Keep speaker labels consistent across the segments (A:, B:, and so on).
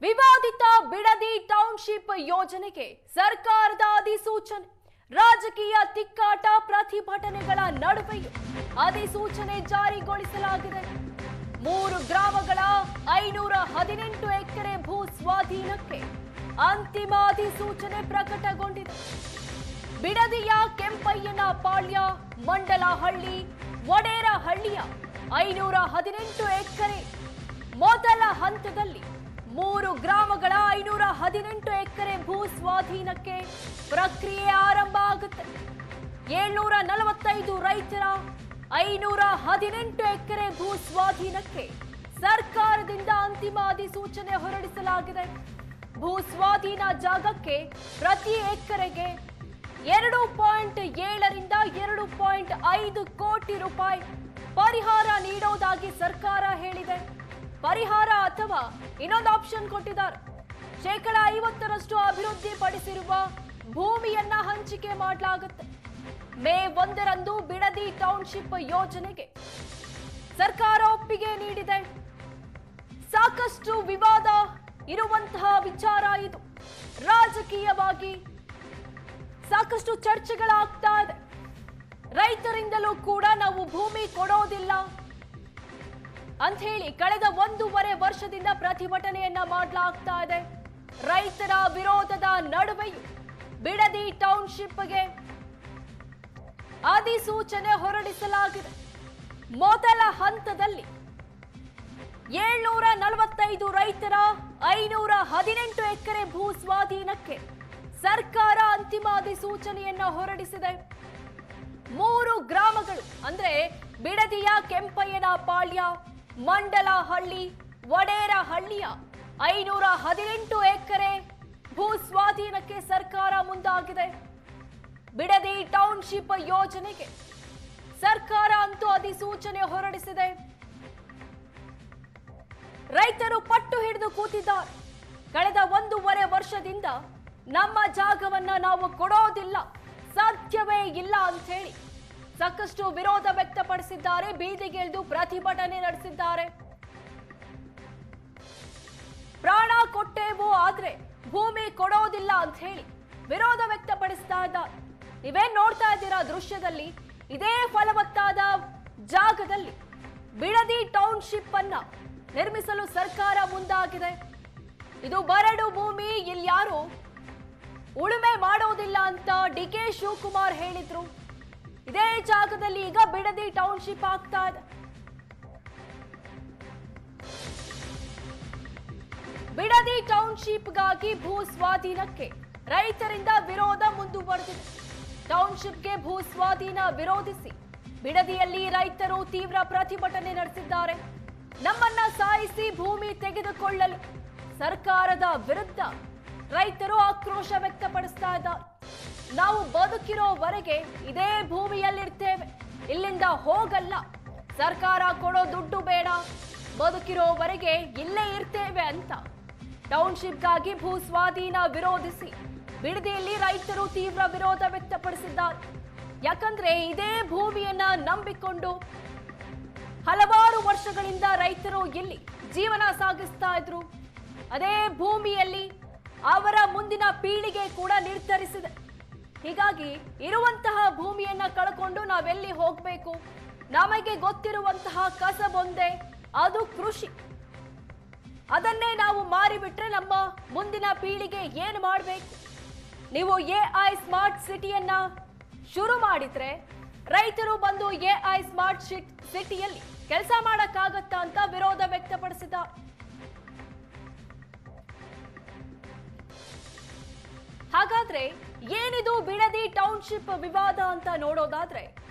A: ವಿವಾದಿತ ಬಿಡದಿ ಟೌನ್ಶಿಪ್ ಯೋಜನೆಗೆ ಸರ್ಕಾರದ ಅಧಿಸೂಚನೆ. ರಾಜಕೀಯ ತಿಕ್ಕಾಟ ಪ್ರತಿಭಟನೆಗಳ ನಡುವೆಯೂ ಅಧಿಸೂಚನೆ ಜಾರಿಗೊಳಿಸಲಾಗಿದೆ. 3 ಗ್ರಾಮಗಳ 518 ಎಕರೆ ಭೂ ಸ್ವಾಧೀನಕ್ಕೆ ಅಂತಿಮ ಅಧಿಸೂಚನೆ ಪ್ರಕಟಗೊಂಡಿದೆ. ಬಿಡದಿಯ ಕೆಂಪಯ್ಯನ ಪಾಳ್ಯ, ಮಂಡಲಹಳ್ಳಿ, ವಡೇರಹಳ್ಳಿಯ 518 ಎಕರೆ ಮೊದಲ ಹಂತದಲ್ಲಿ 3 ಗ್ರಾಮಗಳ 518 ಎಕರೆ ಭೂ ಸ್ವಾಧೀನಕ್ಕೆ ಪ್ರಕ್ರಿಯೆ ಆರಂಭ ಆಗುತ್ತೆ. 745 ರೈತರ 518 ಎಕರೆ ಭೂ ಸ್ವಾಧೀನಕ್ಕೆ ಸರ್ಕಾರದಿಂದ ಅಂತಿಮ ಅಧಿಸೂಚನೆ ಹೊರಡಿಸಲಾಗಿದೆ. ಭೂ ಸ್ವಾಧೀನ ಜಾಗಕ್ಕೆ ಪ್ರತಿ ಎಕರೆಗೆ 2.7 ರಿಂದ 2.5 ಕೋಟಿ ರೂಪಾಯಿ ಪರಿಹಾರ ನೀಡುವುದಾಗಿ ಸರ್ಕಾರ ಹೇಳಿದೆ. ಪರಿಹಾರ ಅಥವಾ ಇನ್ನೊಂದು ಆಪ್ಷನ್ ಕೊಟ್ಟಿದ್ದಾರೆ. 50% ಅಭಿವೃದ್ಧಿ ಪಡಿಸಿರುವ ಭೂಮಿಯನ್ನ ಹಂಚಿಕೆ ಮಾಡಲಾಗುತ್ತೆ. ಮೇ 1ರಂದು ಬಿಡದಿ ಟೌನ್ಶಿಪ್ ಯೋಜನೆಗೆ ಸರ್ಕಾರ ಒಪ್ಪಿಗೆ ನೀಡಿದೆ. ಸಾಕಷ್ಟು ವಿವಾದ ಇರುವಂತಹ ವಿಚಾರ ಇದು. ರಾಜಕೀಯವಾಗಿ ಸಾಕಷ್ಟು ಚರ್ಚೆಗಳಾಗ್ತಾ ಇದೆ. ರೈತರಿಂದಲೂ ಕೂಡ ನಾವು ಭೂಮಿ ಕೊಡೋದಿಲ್ಲ ಅಂತ ಹೇಳಿ ಕಳೆದ 1.5 ವರ್ಷದಿಂದ ಪ್ರತಿಭಟನೆಯನ್ನ ಮಾಡಲಾಗ್ತಾ ಇದೆ. ರೈತರ ವಿರೋಧದ ನಡುವೆಯೂ ಬಿಡದಿ ಟೌನ್ಶಿಪ್ಗೆ ಅಧಿಸೂಚನೆ ಹೊರಡಿಸಲಾಗಿದೆ. ಮೊದಲ ಹಂತದಲ್ಲಿ 745 ರೈತರ 518 ಎಕರೆ ಭೂ ಸ್ವಾಧೀನಕ್ಕೆ ಸರ್ಕಾರ ಅಂತಿಮ ಅಧಿಸೂಚನೆಯನ್ನ ಹೊರಡಿಸಿದೆ. 3 ಗ್ರಾಮಗಳು ಅಂದ್ರೆ ಬಿಡದಿಯ ಕೆಂಪಯ್ಯನ ಪಾಳ್ಯ, ಮಂಡಲಹಳ್ಳಿ, ವಡೇರಹಳ್ಳಿಯ 518 ಎಕರೆ ಭೂ ಸ್ವಾಧೀನಕ್ಕೆ ಸರ್ಕಾರ ಮುಂದಾಗಿದೆ. ಬಿಡದಿ ಟೌನ್ಶಿಪ್ ಯೋಜನೆಗೆ ಸರ್ಕಾರ ಅಂತೂ ಅಧಿಸೂಚನೆ ಹೊರಡಿಸಿದೆ. ರೈತರು ಪಟ್ಟು ಹಿಡಿದು ಕೂತಿದ್ದಾರೆ. ಕಳೆದ 1.5 ವರ್ಷದಿಂದ ನಮ್ಮ ಜಾಗವನ್ನ ನಾವು ಕೊಡೋದಿಲ್ಲ, ಸಾಧ್ಯವೇ ಇಲ್ಲ ಅಂತ ಹೇಳಿ ಸಾಕಷ್ಟು ವಿರೋಧ ವ್ಯಕ್ತಪಡಿಸಿದ್ದಾರೆ. ಬೀದಿಗಿಳಿದು ಪ್ರತಿಭಟನೆ ನಡೆಸಿದ್ದಾರೆ. ಪ್ರಾಣ ಕೊಟ್ಟೇವು ಆದ್ರೆ ಭೂಮಿ ಕೊಡೋದಿಲ್ಲ ಅಂತ ಹೇಳಿ ವಿರೋಧ ವ್ಯಕ್ತಪಡಿಸ್ತಾ ಇದ್ದಾರೆ. ನೀವೇನ್ ನೋಡ್ತಾ ಇದ್ದೀರಾ ದೃಶ್ಯದಲ್ಲಿ, ಇದೇ ಫಲವತ್ತಾದ ಜಾಗದಲ್ಲಿ ಬಿಡದಿ ಟೌನ್ಶಿಪ್ ಅನ್ನ ನಿರ್ಮಿಸಲು ಸರ್ಕಾರ ಮುಂದಾಗಿದೆ. ಇದು ಬರಡು ಭೂಮಿ, ಇಲ್ಲಿ ಯಾರು ಉಳುಮೆ ಮಾಡೋದಿಲ್ಲ ಅಂತ ಡಿ.ಕೆ. ಶಿವಕುಮಾರ್ ಹೇಳಿದ್ರು. ಇದೇ ಜಾಗದಲ್ಲಿ ಈಗ ಬಿಡದಿ ಟೌನ್ಶಿಪ್ ಆಗ್ತಾ ಇದೆ. ಬಿಡದಿ ಟೌನ್ಶಿಪ್ಗಾಗಿ ಭೂ ಸ್ವಾಧೀನಕ್ಕೆ ರೈತರಿಂದ ವಿರೋಧ ಮುಂದುವರೆದಿದೆ. ಟೌನ್ಶಿಪ್ಗೆ ಭೂ ಸ್ವಾಧೀನ ವಿರೋಧಿಸಿ ಬಿಡದಿಯಲ್ಲಿ ರೈತರು ತೀವ್ರ ಪ್ರತಿಭಟನೆ ನಡೆಸಿದ್ದಾರೆ. ನಮ್ಮನ್ನ ಸಾಯಿಸಿ ಭೂಮಿ ತೆಗೆದುಕೊಳ್ಳಲು ಸರ್ಕಾರದ ವಿರುದ್ಧ ರೈತರು ಆಕ್ರೋಶ ವ್ಯಕ್ತಪಡಿಸ್ತಾ ಇದ್ದಾರೆ. ನಾವು ಬದುಕಿರೋವರೆಗೆ ಇದೇ ಭೂಮಿಯಲ್ಲಿರ್ತೇವೆ, ಇಲ್ಲಿಂದ ಹೋಗಲ್ಲ, ಸರ್ಕಾರ ಕೊಡೋ ದುಡ್ಡು ಬೇಡ, ಬದುಕಿರೋವರೆಗೆ ಇಲ್ಲೇ ಇರ್ತೇವೆ ಅಂತ ಟೌನ್ಶಿಪ್ಗಾಗಿ ಭೂ ಸ್ವಾಧೀನ ವಿರೋಧಿಸಿ ಬಿಡದಿಯಲ್ಲಿ ರೈತರು ತೀವ್ರ ವಿರೋಧ ವ್ಯಕ್ತಪಡಿಸಿದ್ದಾರೆ. ಯಾಕಂದ್ರೆ ಇದೇ ಭೂಮಿಯನ್ನ ನಂಬಿಕೊಂಡು ಹಲವಾರು ವರ್ಷಗಳಿಂದ ರೈತರು ಇಲ್ಲಿ ಜೀವನ ಸಾಗಿಸ್ತಾ ಇದ್ರು. ಅದೇ ಭೂಮಿಯಲ್ಲಿ ಅವರ ಮುಂದಿನ ಪೀಳಿಗೆ ಕೂಡ ನಿರ್ಧರಿಸಿದೆ. ಹೀಗಾಗಿ ಇರುವಂತಹ ಭೂಮಿಯನ್ನ ಕಳ್ಕೊಂಡು ನಾವೆಲ್ಲಿ ಹೋಗ್ಬೇಕು? ನಮಗೆ ಗೊತ್ತಿರುವಂತಹ ಕಸಬೊಂದೇ, ಅದು ಕೃಷಿ. ಅದನ್ನೇ ನಾವು ಮಾರಿಬಿಟ್ರೆ ನಮ್ಮ ಮುಂದಿನ ಪೀಳಿಗೆ ಏನು ಮಾಡಬೇಕು? ನೀವು AI ಸ್ಮಾರ್ಟ್ ಸಿಟಿಯನ್ನ ಶುರು ಮಾಡಿದ್ರೆ ರೈತರು ಬಂದು AI ಸ್ಮಾರ್ಟ್ ಸಿಟಿಯಲ್ಲಿ ಕೆಲಸ ಮಾಡಕ್ಕಾಗತ್ತಾ ಅಂತ ವಿರೋಧ ವ್ಯಕ್ತಪಡಿಸಿದ. ಹಾಗಾದ್ರೆ ಏನಿದು ಬಿಡದಿ ಟೌನ್ಶಿಪ್ ವಿವಾದ ಅಂತ ನೋಡೋದಾದ್ರೆ,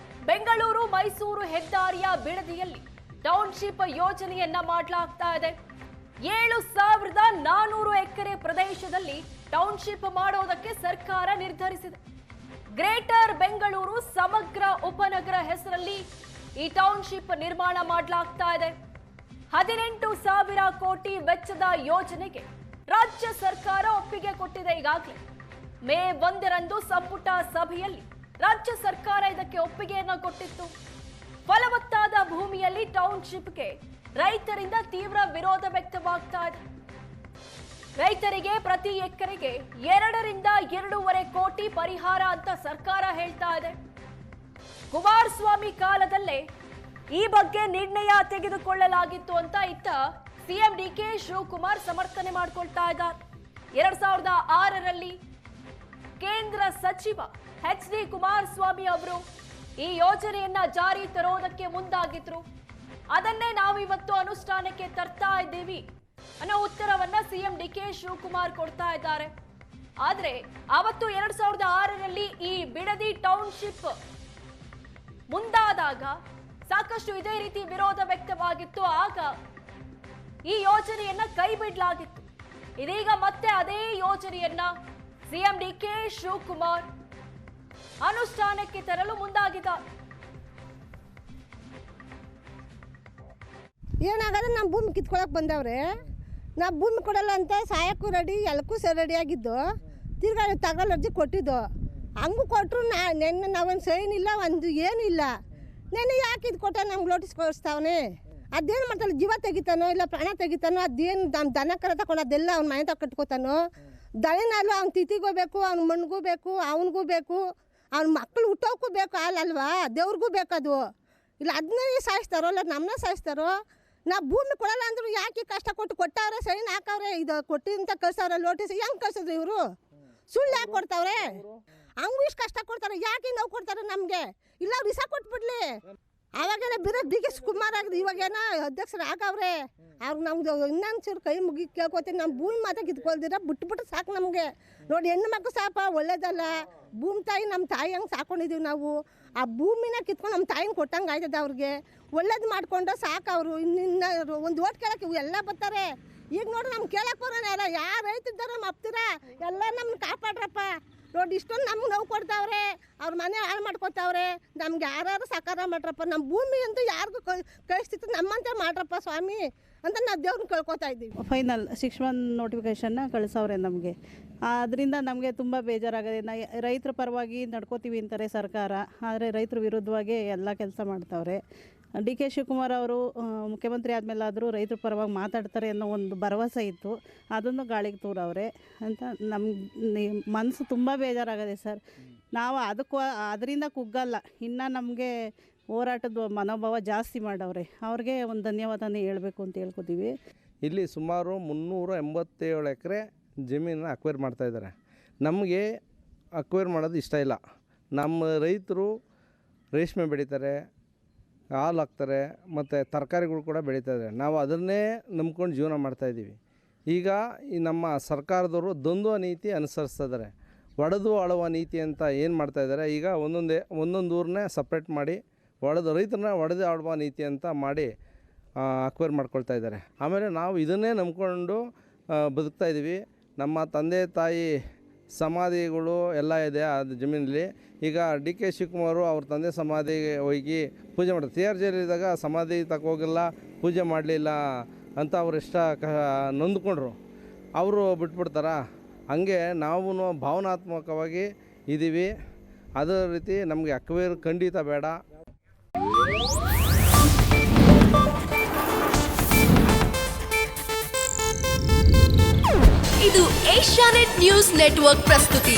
A: ಬೆಂಗಳೂರು ಮೈಸೂರು ಹೆದ್ದಾರಿಯ ಬಿಡದಿಯಲ್ಲಿ ಟೌನ್ಶಿಪ್ ಯೋಜನೆಯನ್ನ ಮಾಡಲಾಗ್ತಾ ಇದೆ. 7,400 ಎಕರೆ ಪ್ರದೇಶದಲ್ಲಿ ಟೌನ್ಶಿಪ್ ಮಾಡೋದಕ್ಕೆ ಸರ್ಕಾರ ನಿರ್ಧರಿಸಿದೆ. ಗ್ರೇಟರ್ ಬೆಂಗಳೂರು ಸಮಗ್ರ ಉಪನಗರ ಹೆಸರಲ್ಲಿ ಈ ಟೌನ್ಶಿಪ್ ನಿರ್ಮಾಣ ಮಾಡಲಾಗ್ತಾ ಇದೆ. 18,000 ಕೋಟಿ ವೆಚ್ಚದ ಯೋಜನೆಗೆ ರಾಜ್ಯ ಸರ್ಕಾರ ಒಪ್ಪಿಗೆ ಕೊಟ್ಟಿದೆ. ಈಗಾಗಲೇ ಮೇ 1ರಂದು ಸಂಪುಟ ಸಭೆಯಲ್ಲಿ ರಾಜ್ಯ ಸರ್ಕಾರ ಇದಕ್ಕೆ ಒಪ್ಪಿಗೆಯನ್ನು ಕೊಟ್ಟಿತ್ತು. ಫಲವತ್ತಾದ ಭೂಮಿಯಲ್ಲಿ ಟೌನ್ಶಿಪ್ಗೆ ರೈತರಿಂದ ತೀವ್ರ ವಿರೋಧ ವ್ಯಕ್ತವಾಗ್ತಾ ಇದೆ. ರೈತರಿಗೆ ಪ್ರತಿ ಎಕರೆಗೆ 2 ರಿಂದ 2.5 ಕೋಟಿ ಪರಿಹಾರ ಅಂತ ಸರ್ಕಾರ ಹೇಳ್ತಾ ಇದೆ. ಕುಮಾರಸ್ವಾಮಿ ಕಾಲದಲ್ಲೇ ಈ ಬಗ್ಗೆ ನಿರ್ಣಯ ತೆಗೆದುಕೊಳ್ಳಲಾಗಿತ್ತು ಅಂತ ಇತ್ತ ಸಿಎಂ ಡಿಕೆ ಶಿವಕುಮಾರ್ ಸಮರ್ಥನೆ ಮಾಡಿಕೊಳ್ತಾ ಇದ್ದಾರೆ. 2006ರಲ್ಲಿ ಕೇಂದ್ರ ಸಚಿವ ಎಚ್ ಡಿ ಕುಮಾರಸ್ವಾಮಿ ಅವರು ಈ ಯೋಜನೆಯನ್ನ ಜಾರಿ ತರೋದಕ್ಕೆ ಮುಂದಾಗಿದ್ರು. ಅದನ್ನೇ ನಾವಿವತ್ತು ಅನುಷ್ಠಾನಕ್ಕೆ ತರ್ತಾ ಇದ್ದೀವಿ ಅನ್ನೋ ಉತ್ತರವನ್ನ ಸಿಎಂ ಡಿಕೆ ಶಿವಕುಮಾರ್ ಕೊಡ್ತಾ ಇದ್ದಾರೆ. ಆದ್ರೆ ಅವತ್ತು 2006ರಲ್ಲಿ ಈ ಬಿಡದಿ ಟೌನ್ಶಿಪ್ ಮುಂದಾದಾಗ ಸಾಕಷ್ಟು ಇದೇ ರೀತಿ ವಿರೋಧ ವ್ಯಕ್ತವಾಗಿತ್ತು. ಆಗ ಈ ಯೋಜನೆಯನ್ನ ಕೈ ಬಿಡಲಾಗಿತ್ತು. ಇದೀಗ ಮತ್ತೆ ಅದೇ ಯೋಜನೆಯನ್ನ ಸಿಎಂ ಡಿಕೆ ಶಿವಕುಮಾರ್ ಅನುಷ್ಠಾನಕ್ಕೆ ತರಲು ಮುಂದಾಗಿದ್ದಾರೆ.
B: ಏನಾಗದೆ ನಮ್ಮ ಭೂಮಿ ಕಿತ್ಕೊಳಕ್ಕೆ ಬಂದವ್ರೆ. ನಾವು ಭೂಮಿ ಕೊಡಲ್ಲ ಅಂತ ಸಾಯಕ್ಕೂ ರೆಡಿ, ಎಲ್ಲಕ್ಕೂ ರೆಡಿ ಆಗಿದ್ದು. ತಿರ್ಗಾ ತಗೊಳ್ಳ ಅರ್ಜಿ ಕೊಟ್ಟಿದ್ದು. ಹಂಗೂ ಕೊಟ್ಟರು ನೆನ್ನೆ ನಾವೊಂದು ಸೈನ್ ಇಲ್ಲ, ಒಂದು ಏನೂ ಇಲ್ಲ. ನೆನ್ನೆ ಯಾಕೆ ಇದು ಕೊಟ್ಟ ನಮ್ಗೆ ನೋಟಿಸ್ ಕಳಿಸ್ತಾವನೆ? ಅದೇನು ಮಾಡ್ತಾನೆ? ಜೀವ ತೆಗಿತಾನೋ ಇಲ್ಲ ಪ್ರಾಣ ತೆಗಿತಾನೋ? ಅದೇನು ನಮ್ಮ ದನ ಕರ ತಗೊಂಡು ಅದೆಲ್ಲ ಅವ್ನ ಮನೆ ತಗ ಕಟ್ಕೋತಾನೋ? ದನನಲ್ಲೂ ಅವ್ನ ತಿಥಿಗೂ ಬೇಕು, ಅವ್ನ ಮಣ್ಣಿಗೂ ಬೇಕು, ಅವನಿಗೂ ಬೇಕು, ಅವ್ನ ಮಕ್ಕಳು ಹುಟ್ಟೋಕ್ಕೂ ಬೇಕು. ಅಲ್ಲಲ್ವಾ, ದೇವ್ರಿಗೂ ಬೇಕದು. ಇಲ್ಲ ಅದನ್ನೇ ಸಾಯಿಸ್ತಾರೋ ಇಲ್ಲ ನಮ್ಮನ್ನ ಸಾಯಿಸ್ತಾರೋ? ನಾವು ಭೂಮಿ ಕೊಡಲ್ಲ ಅಂದ್ರು ಯಾಕೆ ಕಷ್ಟ ಕೊಟ್ಟವ್ರೆ, ಸೈನ್ ಹಾಕವ್ರೆ, ಇದು ಕೊಟ್ಟಿಂತ ಕಳ್ಸವ್ರೆ ನೋಟಿಸ್. ಹೆಂಗೆ ಕಳ್ಸಿದ್ರು ಇವರು? ಸುಳ್ಳು ಯಾಕೆ ಕೊಡ್ತಾವ್ರೆ? ಹಂಗೂ ಇಷ್ಟು ಕಷ್ಟ ಕೊಡ್ತಾರೆ, ಯಾಕೆ ನಾವು ಕೊಡ್ತಾರೆ ನಮಗೆ? ಇಲ್ಲ ಅವ್ರು ಇಸ ಕೊಟ್ಬಿಡ್ಲಿ. ಅವಾಗೇನ ಬಿರೋ ಡಿ ಕೆ ಶಿವಕುಮಾರ್ ಆಗಿದ್ದು, ಇವಾಗೇನ ಅಧ್ಯಕ್ಷರು ಆಗವ್ರೆ. ಅವ್ರು ನಮ್ದು ಇನ್ನೊಂಚೂರು ಕೈ ಮುಗಿ ಕೇಳ್ಕೊತೀನಿ, ನಮ್ಮ ಭೂಮಿ ಮಾತ್ರ ಕಿತ್ಕೊಳ್ದಿರ ಬಿಟ್ಬಿಟ್ಟು ಸಾಕು ನಮಗೆ. ನೋಡಿ, ಹೆಣ್ಣು ಮಕ್ಕಳು ಸಾಪ ಒಳ್ಳೇದಲ್ಲ. ಭೂಮಿ ತಾಯಿ ನಮ್ಮ ತಾಯಿ ಹಂಗೆ ಸಾಕೊಂಡಿದ್ದೀವಿ ನಾವು. ಆ ಭೂಮಿನ ಕಿತ್ಕೊಂಡು ನಮ್ಮ ತಾಯಿನ ಕೊಟ್ಟಂಗೆ ಆಯ್ತದೆ ಅವ್ರಿಗೆ. ಒಳ್ಳೇದು ಮಾಡಿಕೊಂಡು ಸಾಕು. ಅವರು ಇನ್ನು ಒಂದು ಓಟ್ ಕೇಳಕ್ಕೆ ಎಲ್ಲ ಬರ್ತಾರೆ. ಈಗ ನೋಡಿ ನಮ್ಗೆ ಕೇಳಕ್ಕೆ ಬರೋಣ ಯಾರ ಯಾರು ರೈತಿದ್ದಾರೋ ನಮ್ಮ ಅಪ್ತೀರ ಎಲ್ಲ ನಮ್ಮನ್ನ ಕಾಪಾಡ್ರಪ್ಪ. ನೋಡಿ ಇಷ್ಟೊಂದು ನಮ್ಗೆ ನೋವು ಕೊಡ್ತಾವ್ರೆ, ಅವ್ರ ಮನೆ ಹಾಳು ಮಾಡ್ಕೊತಾವ್ರೆ. ನಮ್ಗೆ ಯಾರು ಸಹಕಾರ ಮಾಡ್ರಪ್ಪ. ನಮ್ಮ ಭೂಮಿ ಅಂತೂ ಯಾರಿಗೂ ಕಳಿಸ್ತಿತ್ತು, ನಮ್ಮಂತೆ ಮಾಡ್ರಪ್ಪ ಸ್ವಾಮಿ ಅಂತ ನಾವು ದೇವ್ರನ್ನ ಕೇಳ್ಕೊತಾ ಇದ್ದೀವಿ.
C: ಫೈನಲ್ 6 ನೋಟಿಫಿಕೇಷನ್ನ ಕಳಿಸವ್ರೆ ನಮಗೆ. ಅದರಿಂದ ನಮಗೆ ತುಂಬ ಬೇಜಾರಾಗಿದೆ. ರೈತರ ಪರವಾಗಿ ನಡ್ಕೋತೀವಿ ಅಂತಾರೆ ಸರ್ಕಾರ, ಆದರೆ ರೈತರ ವಿರುದ್ಧವಾಗಿ ಎಲ್ಲ ಕೆಲಸ ಮಾಡ್ತಾವ್ರೆ. ಡಿ ಕೆ ಶಿವಕುಮಾರ್ ಅವರು ಮುಖ್ಯಮಂತ್ರಿ ಆದಮೇಲಾದರೂ ರೈತರ ಪರವಾಗಿ ಮಾತಾಡ್ತಾರೆ ಅನ್ನೋ ಒಂದು ಭರವಸೆ ಇತ್ತು, ಅದನ್ನು ಗಾಳಿಗೆ ತೂರವ್ರೆ ಅಂತ ನಮ್ಮ ಮನಸ್ಸು ತುಂಬ ಬೇಜಾರಾಗಿದೆ ಸರ್. ನಾವು ಅದರಿಂದ ಕುಗ್ಗಲ್ಲ, ಇನ್ನು ನಮಗೆ ಹೋರಾಟದ ಮನೋಭಾವ ಜಾಸ್ತಿ ಮಾಡವ್ರೆ. ಅವ್ರಿಗೆ ಒಂದು ಧನ್ಯವಾದನೇ ಹೇಳಬೇಕು ಅಂತ ಹೇಳ್ಕೊತೀವಿ.
D: ಇಲ್ಲಿ ಸುಮಾರು 387 ಎಕರೆ ಜಮೀನನ್ನು ಅಕ್ವೈರ್ ಮಾಡ್ತಾಯಿದ್ದಾರೆ. ನಮಗೆ ಅಕ್ವೈರ್ ಮಾಡೋದು ಇಷ್ಟ ಇಲ್ಲ. ನಮ್ಮ ರೈತರು ರೇಷ್ಮೆ ಬೆಳೀತಾರೆ, ಹಾಲು ಹಾಕ್ತಾರೆ, ಮತ್ತು ತರಕಾರಿಗಳು ಕೂಡ ಬೆಳೀತಾಯಿದ್ದಾರೆ. ನಾವು ಅದನ್ನೇ ನಂಬ್ಕೊಂಡು ಜೀವನ ಮಾಡ್ತಾಯಿದ್ದೀವಿ. ಈಗ ಈ ನಮ್ಮ ಸರ್ಕಾರದವರು ದ್ವಂದ್ವ ನೀತಿ ಅನುಸರಿಸ್ತಾ ಇದ್ದಾರೆ. ಒಡೆದು ಆಳುವ ನೀತಿ ಅಂತ ಏನು ಮಾಡ್ತಾಯಿದ್ದಾರೆ, ಈಗ ಒಂದೊಂದು ಊರನ್ನೇ ಸಪ್ರೇಟ್ ಮಾಡಿ ರೈತರನ್ನ ಒಡೆದು ಆಳುವ ನೀತಿ ಅಂತ ಮಾಡಿ ಅಕ್ವೈರ್ ಮಾಡ್ಕೊಳ್ತಾ ಇದ್ದಾರೆ. ಆಮೇಲೆ ನಾವು ಇದನ್ನೇ ನಂಬ್ಕೊಂಡು ಬದುಕ್ತಾ ಇದ್ದೀವಿ. ನಮ್ಮ ತಂದೆ ತಾಯಿ ಸಮಾಧಿಗಳು ಎಲ್ಲ ಇದೆ ಅದು ಜಮೀನಲ್ಲಿ. ಈಗ ಡಿ ಕೆ ಶಿವಕುಮಾರು ಅವ್ರ ತಂದೆ ಸಮಾಧಿಗೆ ಹೋಗಿ ಪೂಜೆ ಮಾಡ್ತಾರೆ. TR ಜೈಲಿದ್ದಾಗ ಸಮಾಧಿ ಹೋಗಿಲ್ಲ, ಪೂಜೆ ಮಾಡಲಿಲ್ಲ ಅಂತ ಅವ್ರು ನೊಂದ್ಕೊಂಡ್ರು. ಅವರು ಬಿಟ್ಬಿಡ್ತಾರ? ಹಂಗೆ ನಾವು ಭಾವನಾತ್ಮಕವಾಗಿ ಇದ್ದೀವಿ. ಅದೇ ರೀತಿ ನಮಗೆ ಅಕ್ವೈರ್ ಖಂಡಿತ ಬೇಡ.
E: ಇದು ಏಷ್ಯಾನೆಟ್ ನ್ಯೂಸ್ ನೆಟ್ವರ್ಕ್ ಪ್ರಸ್ತುತಿ.